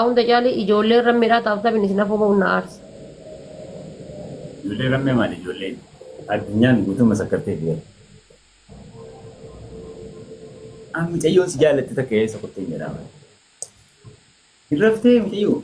Aun tajaajilu ijoollee rammeedhaa taa'uudha binis naaf oolu na aarsa. Ijoollee rammee maali ijoolleen? Addunyaan guutummaa sakkartee fi mucayyoon si jaallatti takka eessa qottee hin jedhama. Hin raftee mucayyoo.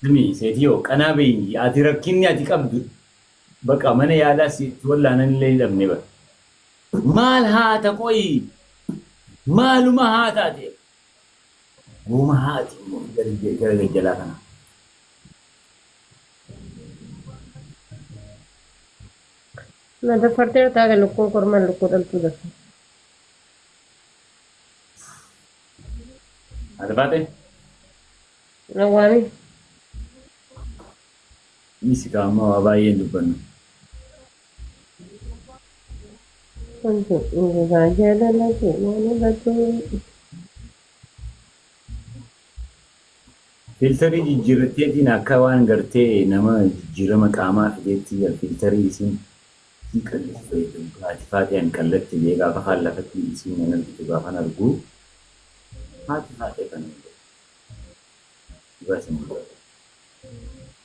Dumi seetiyoo qanaa beeyni ati rakkinni ati qabdu baqa mana yaalaa si wallaanan illee hidhamne bara. Maal haata qoyi? Maaluma haa taate? Gooma haati immoo gara gajjalaa kana. Na dafartee taa'ee lukkuun kormaan lukkuu dhaltuu dha. Ati baate? Na waami. Inni si kaa'ammaa waa baay'een dubbannu. Wanti dhugaa jaalalatu waan irratti. Filtarii jijjiirratteetiin akka waan gartee nama jijjiirama qaamaa fideetti filtarii isiin si qal'isuu fayyadamu. Haati faatee qallatti illee gaafa haallafatti isiin nan argitu gaafan argu haati faatee kan dhugaa isin mul'atu.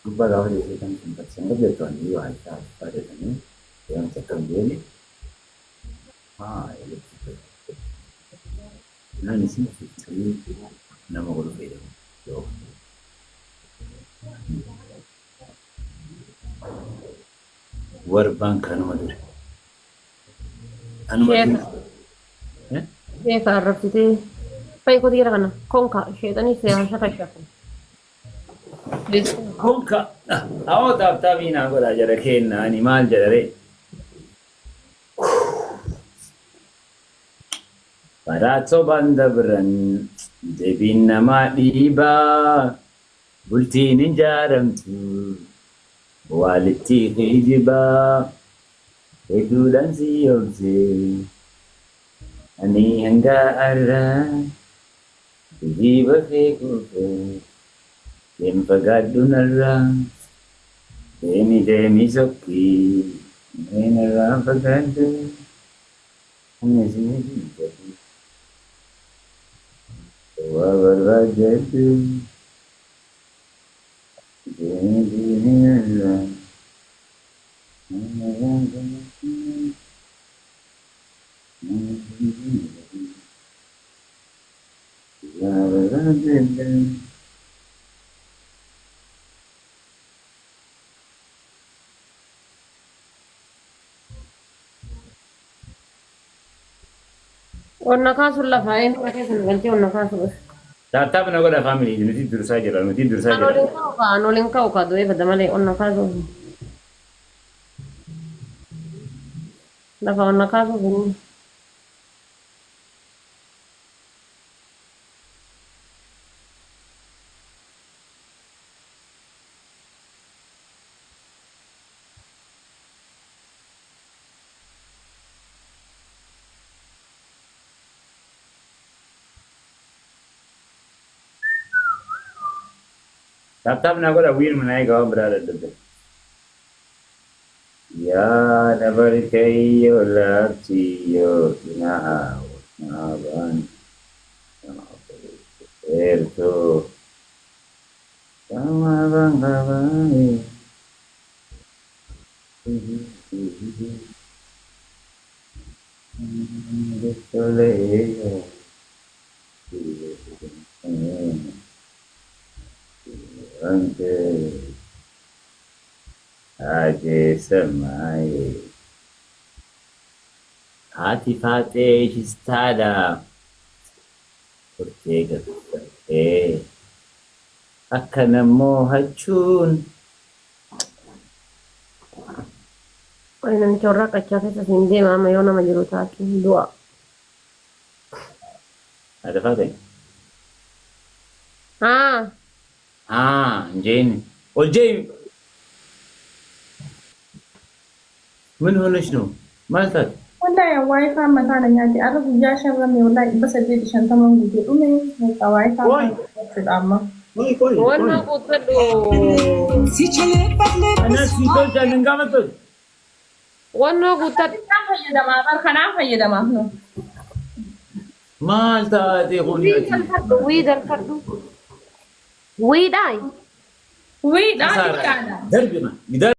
Gubbaa gaafa deesee kan isin fakkisan gabbeettu waan yoo haati faatee sanii jedhamti akka hin beekne naan isin filtarii nama godhu fayyadamu. Warbaan kanuma dure. Beekaa arrabsitee fayyii kooti jira kana konka sheexanii seeraan shakashaakan. Konka hawwa taaptaabii naa godhaa jara kennaa ani maal jedharee. Baraatoo banda biran deebiin namaa dhiibaa bultiin hin jaaramtu. Walitti hijibaa hedduudhaan si yoomsee ani hanga arraa hijiba feekuufee deem fagaadhu narraa deemi sokkii narraa fagaadhu ani si hijibatu waa barbaadadhu. Onna kaasuun lafaa inni bakka sana galchee onna kaasuun. Taattaa bina godha faamilii nuti dursaa jira nuti dursaa jira. Anooliin ka'u kaa du'ee fada malee onna kaasuun. Lafa onna kaasuun. Taattaa bina godha wiir manaa egaa waan biraa dadhabde. Yaa dabari kayyoo laabsiyyoo inaa naabaan eertoo samaabaan qabaayee. Ante aje samaye haati faatee shistaadha turtee gatatee akka namoo hachuun Namicha warraa qachaa keessa siin deema amma yoo nama jiru taate du'a. haati faatee እንጄን ወልጄ ምን ሆነሽ ነው ማለት wallahi wifi mata na nyati aka guja sharra me wallahi basa je shan taman guje dume mai wifi amma ቆይ ዋና ቁጥር እና ሲቶች አንንጋመቶች ዋና ቁጥር ከናም ፈየደማ ነው ማልታ ሆኒ ዊዳይ ዊ ዳይ دربنا